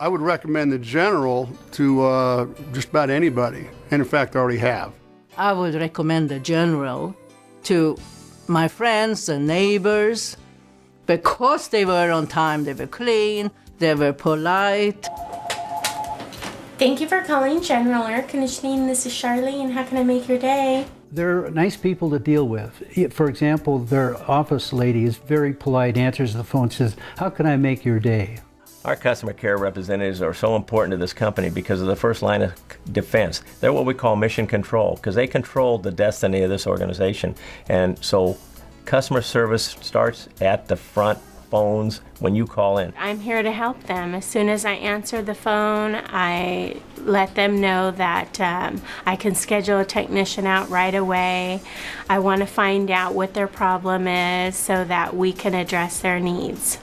I would recommend the General to just about anybody, and in fact, I already have. I would recommend the General to my friends and neighbors because they were on time, they were clean, they were polite. Thank you for calling General Air Conditioning. This is Charlene. How can I make your day? They're nice people to deal with. For example, their office lady is very polite, answers the phone, says, "How can I make your day?" Our customer care representatives are so important to this company because of the first line of defense. They're what we call mission control because they control the destiny of this organization. And so customer service starts at the front phones when you call in. I'm here to help them. As soon as I answer the phone, I let them know that I can schedule a technician out right away. I want to find out what their problem is so that we can address their needs.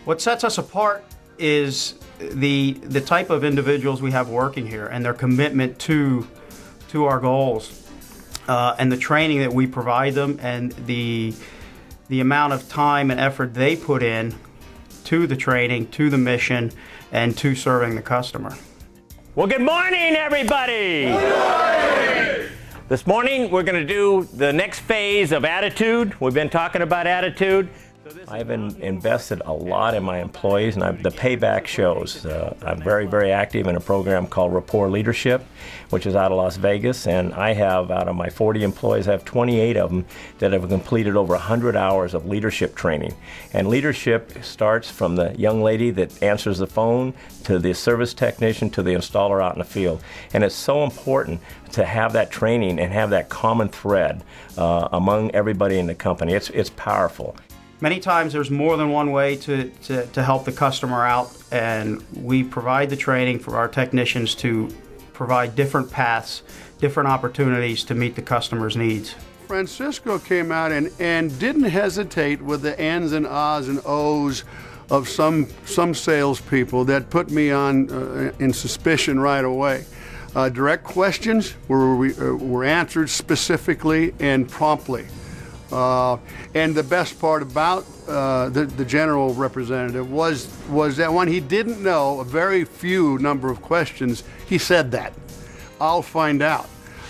What sets us apart is the type of individuals we have working here and their commitment to our goals and the training that we provide them and the amount of time and effort they put in to the training, to the mission, and to serving the customer. Well, good morning, everybody. Good morning. This morning, we're going to do the next phase of attitude. We've been talking about attitude. I've invested a lot in my employees, and the payback shows. I'm very, very active in a program called Rapport Leadership, which is out of Las Vegas, and I have, out of my 40 employees, I have 28 of them that have completed over 100 hours of leadership training. And leadership starts from the young lady that answers the phone to the service technician to the installer out in the field. And it's so important to have that training and have that common thread among everybody in the company. It's powerful. Many times there's more than one way to help the customer out, and we provide the training for our technicians to provide different paths, different opportunities to meet the customer's needs. Francisco came out and didn't hesitate with the ands and ahs and ohs of some salespeople that put me on in suspicion right away. Direct questions were answered specifically and promptly. And the best part about the general representative was that when he didn't know a very few number of questions, he said that. I'll find out.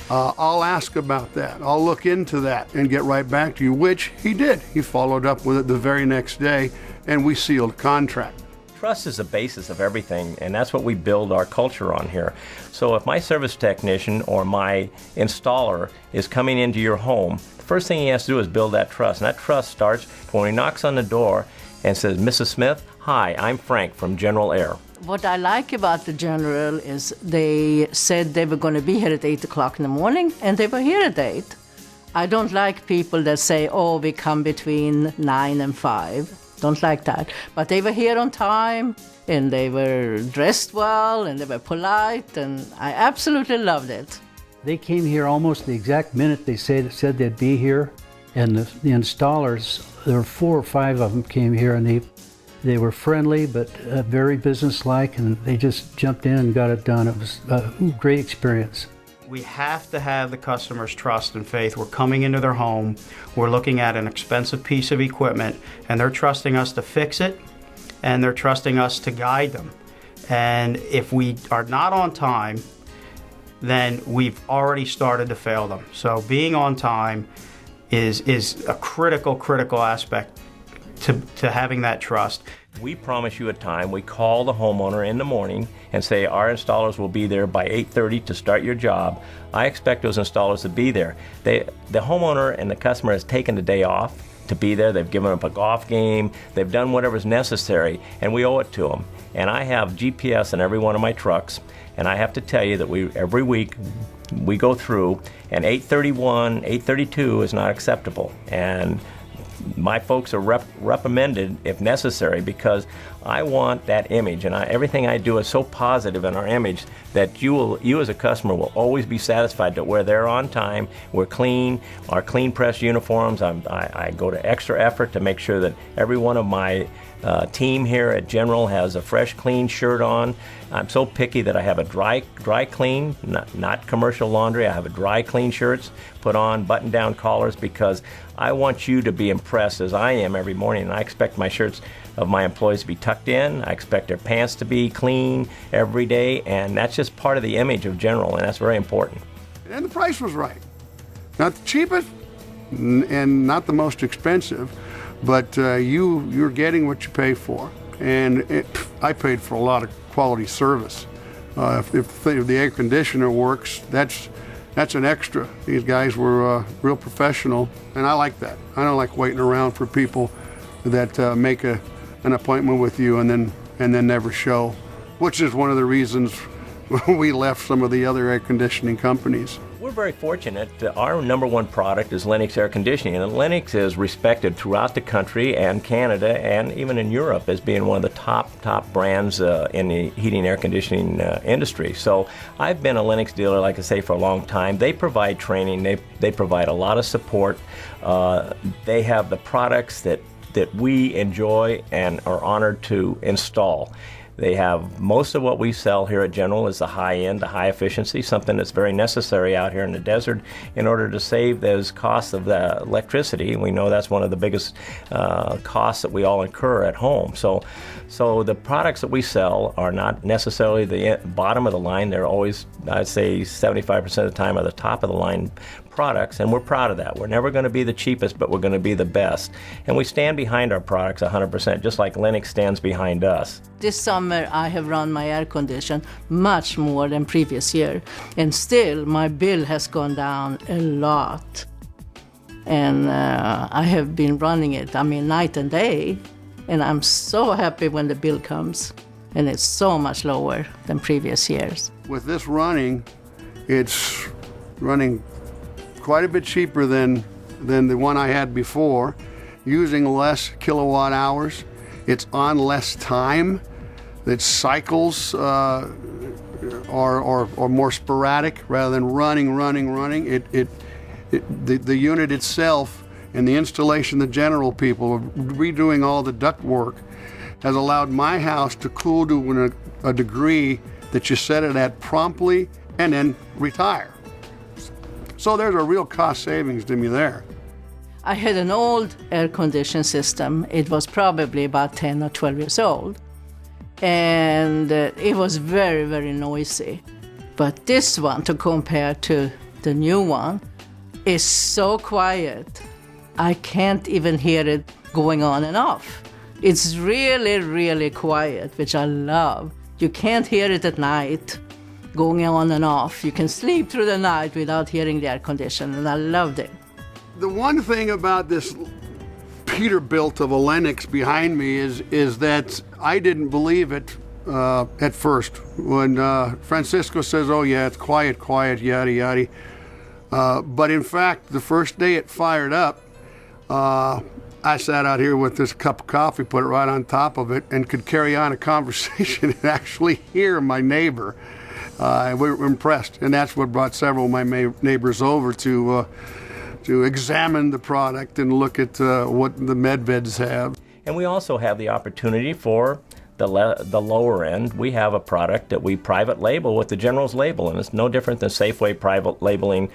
I'll ask about that. I'll look into that and get right back to you, which he did. He followed up with it the very next day, and we sealed a contract. Trust is the basis of everything, and that's what we build our culture on here. So if my service technician or my installer is coming into your home, the first thing he has to do is build that trust. And that trust starts when he knocks on the door and says, "Mrs. Smith, hi, I'm Frank from General Air." What I like about the General is they said they were going to be here at 8 o'clock in the morning, and they were here at 8. I don't like people that say, "Oh, we come between 9 and 5. Don't like that. But they were here on time, and they were dressed well, and they were polite, and I absolutely loved it. They came here almost the exact minute they said they'd be here, and the installers, there were 4 or 5 of them came here, and they were friendly but very businesslike, and they just jumped in and got it done. It was a great experience. We have to have the customer's trust and faith. We're coming into their home, we're looking at an expensive piece of equipment, and they're trusting us to fix it, and they're trusting us to guide them. And if we are not on time, then we've already started to fail them. So being on time is a critical aspect to having that trust. We promise you a time. We call the homeowner in the morning and say our installers will be there by 8:30 to start your job. I expect those installers to be there. The homeowner and the customer has taken the day off to be there. They've given up a golf game. They've done whatever's necessary, and we owe it to them. And I have GPS in every one of my trucks, and I have to tell you that every week we go through, and 8:31, 8:32 is not acceptable. And my folks are reprimanded if necessary because I want that image, and everything I do is so positive in our image that you as a customer will always be satisfied that we're there on time, we're clean, our clean press uniforms. I go to extra effort to make sure that every one of my team here at General has a fresh, clean shirt on. I'm so picky that I have a dry clean, not commercial laundry. I have a dry clean shirts, put on button-down collars because I want you to be impressed as I am every morning, and I expect my shirts of my employees to be tucked in. I expect their pants to be clean every day, and that's just part of the image of General, and that's very important. And the price was right. Not the cheapest and not the most expensive, but you're getting what you pay for. And I paid for a lot of quality service. If the air conditioner works, that's an extra. These guys were real professional, and I like that. I don't like waiting around for people that make an appointment with you and then never show, which is one of the reasons we left some of the other air conditioning companies. We're very fortunate that our number one product is Lennox air conditioning, and Lennox is respected throughout the country and Canada and even in Europe as being one of the top brands in the heating air conditioning industry. So I've been a Lennox dealer, like I say, for a long time. They provide training, they provide a lot of support. They have the products that we enjoy and are honored to install. They have most of what we sell here at General is the high end, the high efficiency, something that's very necessary out here in the desert in order to save those costs of the electricity. We know that's one of the biggest costs that we all incur at home. So the products that we sell are not necessarily the bottom of the line. They're always, I'd say 75% of the time, are the top of the line products, and we're proud of that. We're never going to be the cheapest, but we're going to be the best. And we stand behind our products 100%, just like Lennox stands behind us. This summer I have run my air condition much more than previous year, and still my bill has gone down a lot. And I have been running it, night and day, and I'm so happy when the bill comes, and it's so much lower than previous years. With this running, it's running quite a bit cheaper than the one I had before, using less kilowatt hours. It's on less time. Its cycles are more sporadic rather than running. The unit itself and the installation, the General people redoing all the duct work has allowed my house to cool to a degree that you set it at promptly and then retire. So there's a real cost savings to me there. I had an old air conditioning system. It was probably about 10 or 12 years old. And it was very, very noisy. But this one, to compare to the new one, is so quiet. I can't even hear it going on and off. It's really, really quiet, which I love. You can't hear it at night going on and off. You can sleep through the night without hearing the air conditioner, and I loved it. The one thing about this Peterbilt of a Lennox behind me is that I didn't believe it at first. When Francisco says, oh yeah, it's quiet, yada, yada. But in fact, the first day it fired up, I sat out here with this cup of coffee, put it right on top of it, and could carry on a conversation and actually hear my neighbor. We were impressed, and that's what brought several of my neighbors over to examine the product and look at what the med beds have. And we also have the opportunity for the lower end. We have a product that we private label with the General's label, and it's no different than Safeway private labeling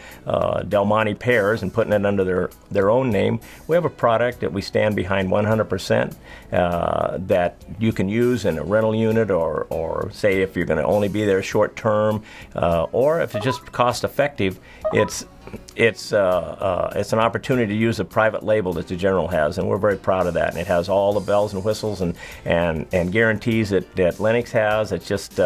Del Monte pears and putting it under their own name. We have a product that we stand behind 100% that you can use in a rental unit or say if you're going to only be there short term, or if it's just cost effective. It's an opportunity to use a private label that the General has, and we're very proud of that. And it has all the bells and whistles and guarantees that Lennox has. It's just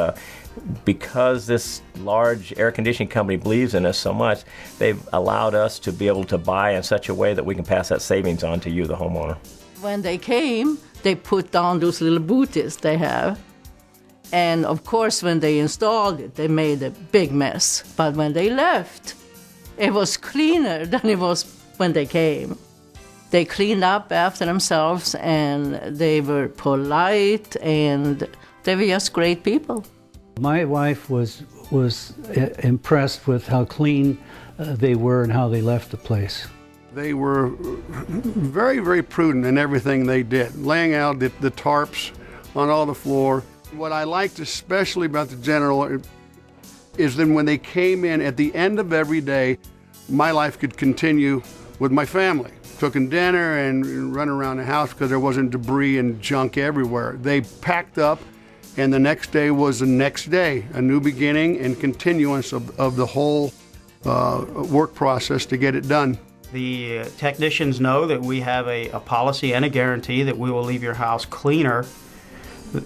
because this large air conditioning company believes in us so much, they've allowed us to be able to buy in such a way that we can pass that savings on to you, the homeowner. When they came, they put down those little booties they have. And of course, when they installed it, they made a big mess. But when they left, it was cleaner than it was when they came. They cleaned up after themselves, and they were polite, and they were just great people. My wife was impressed with how clean they were and how they left the place. They were very, very prudent in everything they did, laying out the tarps on all the floor. What I liked especially about the General is that when they came in at the end of every day, my life could continue with my family. cooking dinner and running around the house because there wasn't debris and junk everywhere. They packed up, and the next day was the next day, a new beginning and continuance of the whole work process to get it done. The technicians know that we have a policy and a guarantee that we will leave your house cleaner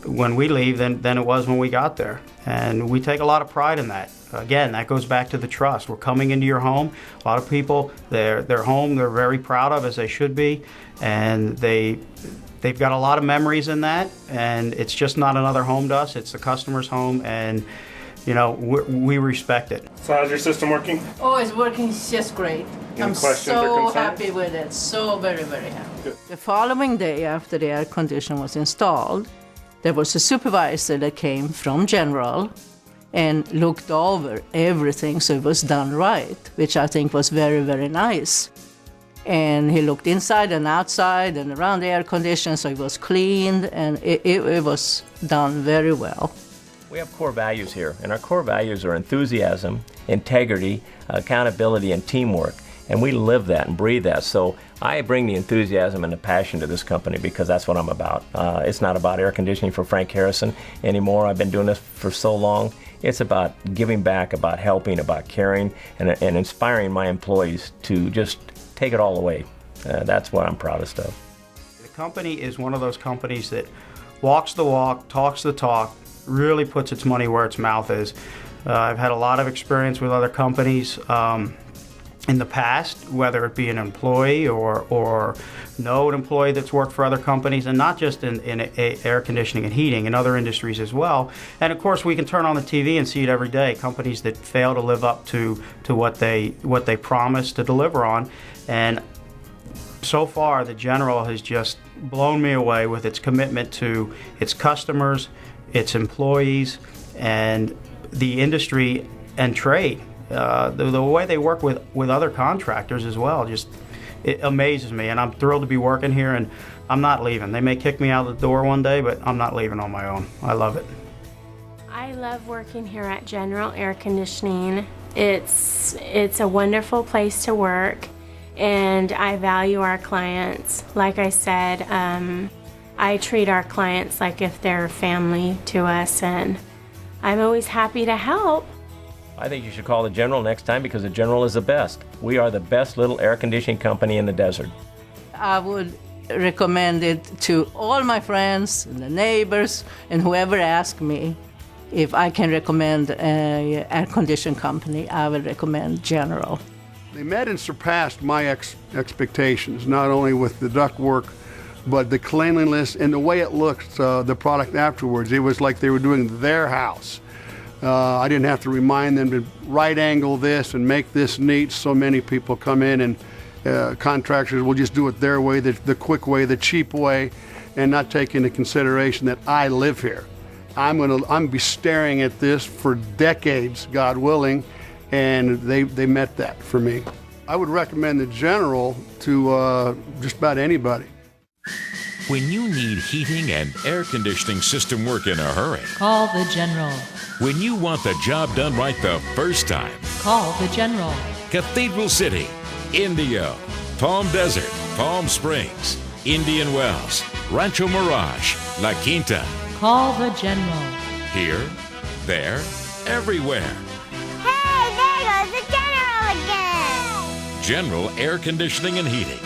when we leave than it was when we got there. And we take a lot of pride in that. Again, that goes back to the trust. We're coming into your home. A lot of people, their home, they're very proud of, as they should be, and they've got a lot of memories in that, and it's just not another home to us. It's the customer's home, and you know, we respect it. So how's your system working? Oh, it's working just great. I'm questions or so concerns? happy with it. So very, very happy. Good. The following day after the air conditioner was installed, there was a supervisor that came from General and looked over everything so it was done right, which I think was very, very nice. And he looked inside and outside and around the air conditioner so it was cleaned, and it was done very well. We have core values here, and our core values are enthusiasm, integrity, accountability, and teamwork. And we live that and breathe that. So I bring the enthusiasm and the passion to this company because that's what I'm about. It's not about air conditioning for Frank Harrison anymore. I've been doing this for so long. It's about giving back, about helping, about caring, and inspiring my employees to just take it all away. That's what I'm proudest of. The company is one of those companies that walks the walk, talks the talk, really puts its money where its mouth is. I've had a lot of experience with other companies in the past, whether it be an employee or know an employee that's worked for other companies, and not just in air conditioning and heating, in other industries as well. And of course, we can turn on the TV and see it every day, companies that fail to live up to what they promise to deliver on. And so far, the General has just blown me away with its commitment to its customers, its employees, and the industry and trade. The way they work with other contractors as well, just it amazes me, and I'm thrilled to be working here, and I'm not leaving. They may kick me out the door one day, but I'm not leaving on my own. I love it. I love working here at General Air Conditioning. It's a wonderful place to work, and I value our clients. Like I said, I treat our clients like if they're family to us, and I'm always happy to help. I think you should call the General next time because the General is the best. We are the best little air conditioning company in the desert. I would recommend it to all my friends and the neighbors and whoever asks me if I can recommend an air conditioning company. I will recommend General. They met and surpassed my expectations, not only with the ductwork, but the cleanliness and the way it looked, the product afterwards. It was like they were doing their house. I didn't have to remind them to right angle this and make this neat. So many people come in and contractors will just do it their way, the quick way, the cheap way, and not take into consideration that I live here. I'm gonna be staring at this for decades, God willing, and they met that for me. I would recommend the General to just about anybody. When you need heating and air conditioning system work in a hurry, call the General. when you want the job done right the first time, Call the General. Cathedral City, Indio, Palm Desert, Palm Springs, Indian Wells, Rancho Mirage, La Quinta. Call the General. Here, there, everywhere. Hey, there goes the General again! General Air Conditioning and Heating.